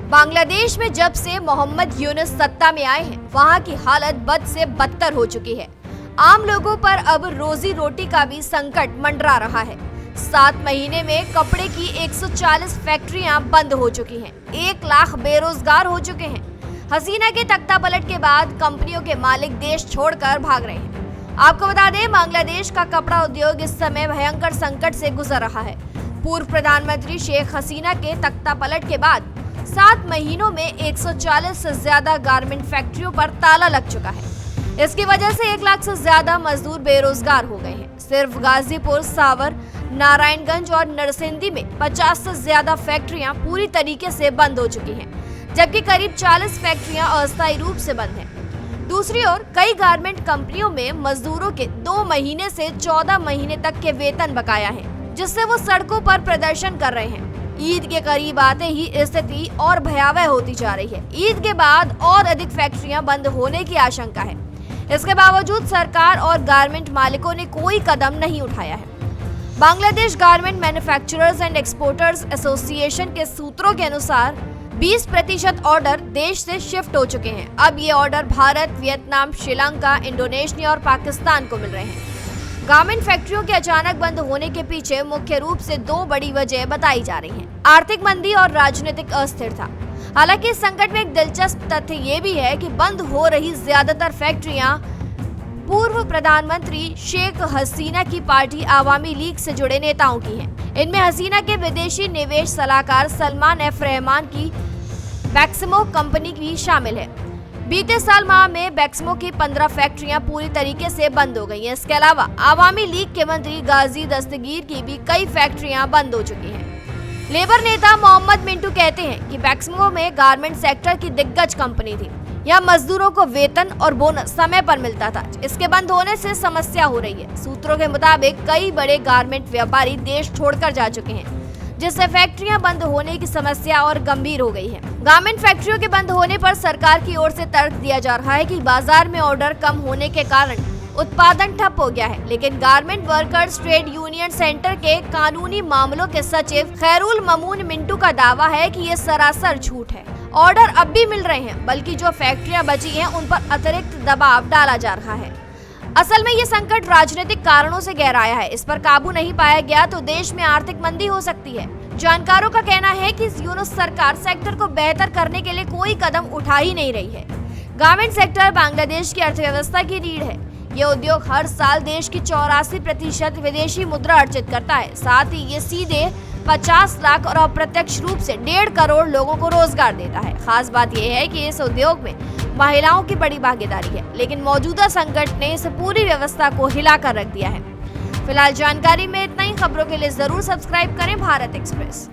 बांग्लादेश में जब से मोहम्मद यूनुस सत्ता में आए हैं, वहां की हालत बद से बदतर हो चुकी है। आम लोगों पर अब रोजी रोटी का भी संकट मंडरा रहा है। 7 महीने में कपड़े की 140 फैक्ट्रियां बंद हो चुकी हैं। 1 लाख बेरोजगार हो चुके हैं। हसीना के तख्ता पलट के बाद कंपनियों के मालिक देश छोड़कर भाग रहे हैं। आपको बता दें, बांग्लादेश का कपड़ा उद्योग इस समय भयंकर संकट से गुजर रहा है। पूर्व प्रधानमंत्री शेख हसीना के तख्ता पलट के बाद 7 महीनों में 140 से ज्यादा गारमेंट फैक्ट्रियों पर ताला लग चुका है। इसकी वजह से 1 लाख से ज्यादा मजदूर बेरोजगार हो गए हैं। सिर्फ गाजीपुर, सावर, नारायणगंज और नरसिंदी में 50 से ज्यादा फैक्ट्रियां पूरी तरीके से बंद हो चुकी हैं, जबकि करीब 40 फैक्ट्रियां अस्थायी रूप से बंद हैं। दूसरी ओर कई गारमेंट कंपनियों में मजदूरों के 2 महीने से 14 महीने तक के वेतन बकाया है, जिससे वो सड़कों पर प्रदर्शन कर रहे हैं। ईद के करीब आते ही स्थिति और भयावह होती जा रही है। ईद के बाद और अधिक फैक्ट्रियां बंद होने की आशंका है। इसके बावजूद सरकार और गारमेंट मालिकों ने कोई कदम नहीं उठाया है। Bangladesh garment manufacturers and exporters association के सूत्रों के अनुसार 20% ऑर्डर देश से शिफ्ट हो चुके हैं। अब ये order Bharat, Vietnam, Sri Lanka, Indonesia और पाकिस्तान को मिल रहे हैं। गारमेंट फैक्ट्रियों के अचानक बंद होने के पीछे मुख्य रूप से 2 बड़ी वजह बताई जा रही हैं: आर्थिक मंदी और राजनीतिक अस्थिरता। हालांकि इस संकट में एक दिलचस्प तथ्य ये भी है कि बंद हो रही ज्यादातर फैक्ट्रियां पूर्व प्रधानमंत्री शेख हसीना की पार्टी आवामी लीग से जुड़े नेताओं की हैं। इनमें हसीना के विदेशी निवेश सलाहकार सलमान एफ रहमान की बैक्समो कंपनी भी शामिल है। बीते साल माह में बैक्समो की 15 फैक्ट्रियां पूरी तरीके से बंद हो गई हैं। इसके अलावा आवामी लीग के मंत्री गाजी दस्तगीर की भी कई फैक्ट्रियां बंद हो चुकी हैं। लेबर नेता मोहम्मद मिंटू कहते हैं कि बैक्समो में गारमेंट सेक्टर की दिग्गज कंपनी थी। यहाँ मजदूरों को वेतन और बोनस समय पर मिलता था। इसके बंद होने से समस्या हो रही है। सूत्रों के मुताबिक कई बड़े गारमेंट व्यापारी देश छोड़कर जा चुके हैं, जिससे फैक्ट्रियां बंद होने की समस्या और गंभीर हो गई है। गारमेंट फैक्ट्रियों के बंद होने पर सरकार की ओर से तर्क दिया जा रहा है कि बाजार में ऑर्डर कम होने के कारण उत्पादन ठप हो गया है। लेकिन garment workers trade union centre के कानूनी मामलों के सचिव खैरुल ममून मिंटू का दावा है कि ये सरासर झूठ है। ऑर्डर अब भी मिल रहे हैं, बल्कि जो फैक्ट्रियां बची हैं उन पर अतिरिक्त दबाव डाला जा रहा है। असल में ये संकट राजनीतिक कारणों से गहराया है। इस पर काबू नहीं पाया गया तो देश में आर्थिक मंदी हो सकती है। जानकारों का कहना है कि यूनुस सरकार सेक्टर को बेहतर करने के लिए कोई कदम उठा ही नहीं रही है। गारमेंट सेक्टर बांग्लादेश की अर्थव्यवस्था की रीढ़ है। ये उद्योग हर साल देश की 84% विदेशी मुद्रा अर्जित करता है। साथ ही ये सीधे 50 लाख और अप्रत्यक्ष रूप से 1.5 करोड़ लोगों को रोजगार देता है। खास बात यह है कि इस उद्योग में महिलाओं की बड़ी भागीदारी है, लेकिन मौजूदा संकट ने इस पूरी व्यवस्था को हिलाकर रख दिया है। फिलहाल जानकारी में इतना ही। खबरों के लिए जरूर सब्सक्राइब करें भारत एक्सप्रेस।